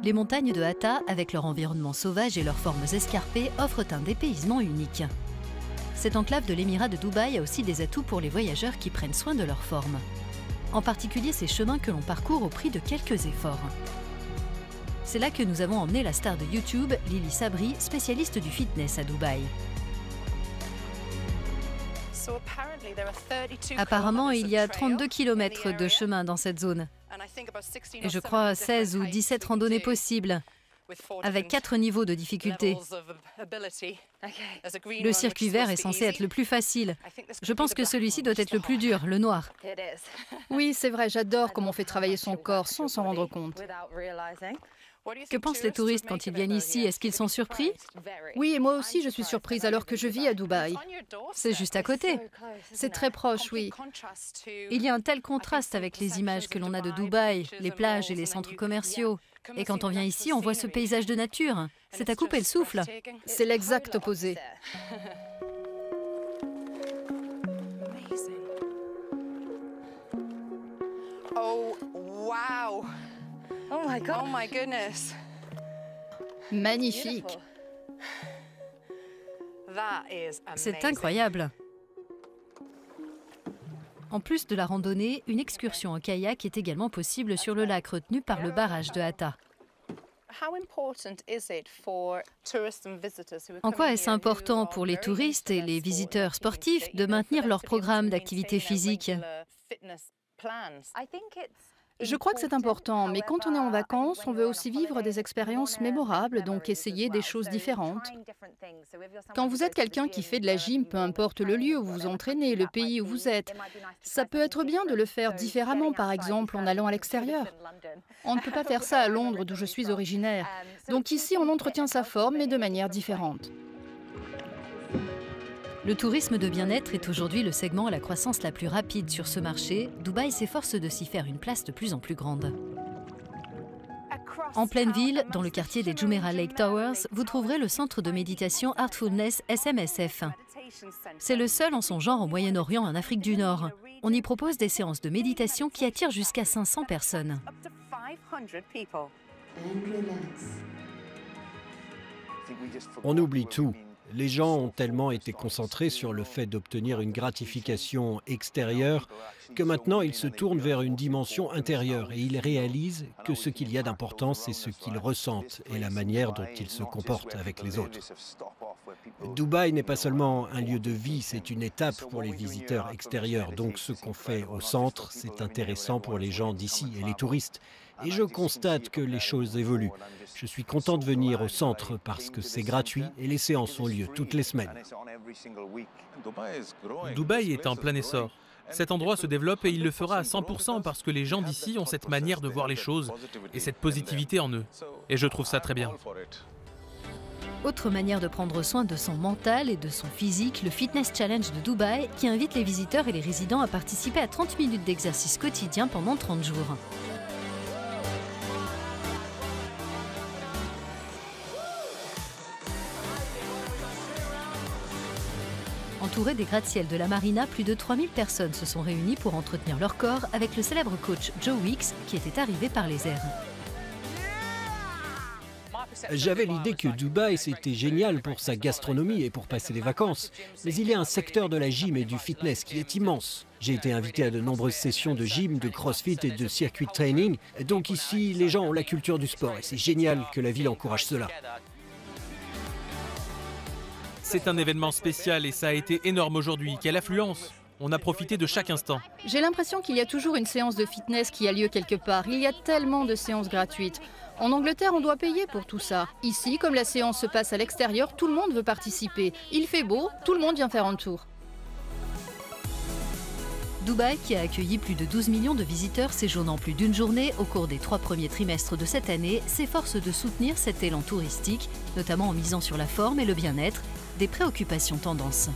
Les montagnes de Hatta, avec leur environnement sauvage et leurs formes escarpées, offrent un dépaysement unique. Cette enclave de l'émirat de Dubaï a aussi des atouts pour les voyageurs qui prennent soin de leur forme. En particulier ces chemins que l'on parcourt au prix de quelques efforts. C'est là que nous avons emmené la star de YouTube, Lily Sabri, spécialiste du fitness à Dubaï. Apparemment, il y a 32 km de chemin dans cette zone. Et je crois 16 ou 17 randonnées possibles, avec 4 niveaux de difficulté. Le circuit vert est censé être le plus facile. Je pense que celui-ci doit être le plus dur, le noir. Oui, c'est vrai, j'adore comment on fait travailler son corps sans s'en rendre compte. Que pensent les touristes quand ils viennent ici? Est-ce qu'ils sont surpris? Oui, et moi aussi je suis surprise alors que je vis à Dubaï. C'est juste à côté. C'est très proche, oui. Il y a un tel contraste avec les images que l'on a de Dubaï, les plages et les centres commerciaux. Et quand on vient ici, on voit ce paysage de nature. C'est à couper le souffle. C'est l'exact opposé. Oh, wow! Oh my God! Oh my goodness! Magnifique. C'est incroyable. En plus de la randonnée, une excursion en kayak est également possible sur le lac retenu par le barrage de Hatta. En quoi est-ce important pour les touristes et les visiteurs sportifs de maintenir leur programme d'activité physique? Je crois que c'est important, mais quand on est en vacances, on veut aussi vivre des expériences mémorables, donc essayer des choses différentes. Quand vous êtes quelqu'un qui fait de la gym, peu importe le lieu où vous vous entraînez, le pays où vous êtes, ça peut être bien de le faire différemment, par exemple en allant à l'extérieur. On ne peut pas faire ça à Londres, d'où je suis originaire. Donc ici, on entretient sa forme, mais de manière différente. Le tourisme de bien-être est aujourd'hui le segment à la croissance la plus rapide sur ce marché. Dubaï s'efforce de s'y faire une place de plus en plus grande. En pleine ville, dans le quartier des Jumeirah Lake Towers, vous trouverez le centre de méditation Heartfulness SMSF. C'est le seul en son genre au Moyen-Orient et en Afrique du Nord. On y propose des séances de méditation qui attirent jusqu'à 500 personnes. On oublie tout. Les gens ont tellement été concentrés sur le fait d'obtenir une gratification extérieure que maintenant ils se tournent vers une dimension intérieure et ils réalisent que ce qu'il y a d'important, c'est ce qu'ils ressentent et la manière dont ils se comportent avec les autres. Dubaï n'est pas seulement un lieu de vie, c'est une étape pour les visiteurs extérieurs. Donc ce qu'on fait au centre, c'est intéressant pour les gens d'ici et les touristes. Et je constate que les choses évoluent. Je suis content de venir au centre parce que c'est gratuit et les séances ont lieu toutes les semaines. Dubaï est en plein essor. Cet endroit se développe et il le fera à 100% parce que les gens d'ici ont cette manière de voir les choses et cette positivité en eux. Et je trouve ça très bien. Autre manière de prendre soin de son mental et de son physique, le Fitness Challenge de Dubaï qui invite les visiteurs et les résidents à participer à 30 minutes d'exercice quotidien pendant 30 jours. Entourés des gratte-ciels de la marina, plus de 3000 personnes se sont réunies pour entretenir leur corps avec le célèbre coach Joe Wicks qui était arrivé par les airs. J'avais l'idée que Dubaï, c'était génial pour sa gastronomie et pour passer des vacances. Mais il y a un secteur de la gym et du fitness qui est immense. J'ai été invité à de nombreuses sessions de gym, de crossfit et de circuit training. Donc ici, les gens ont la culture du sport et c'est génial que la ville encourage cela. C'est un événement spécial et ça a été énorme aujourd'hui. Quelle affluence! On a profité de chaque instant. J'ai l'impression qu'il y a toujours une séance de fitness qui a lieu quelque part. Il y a tellement de séances gratuites. En Angleterre, on doit payer pour tout ça. Ici, comme la séance se passe à l'extérieur, tout le monde veut participer. Il fait beau, tout le monde vient faire un tour. Dubaï, qui a accueilli plus de 12 millions de visiteurs séjournant plus d'une journée au cours des 3 premiers trimestres de cette année, s'efforce de soutenir cet élan touristique, notamment en misant sur la forme et le bien-être, des préoccupations tendances.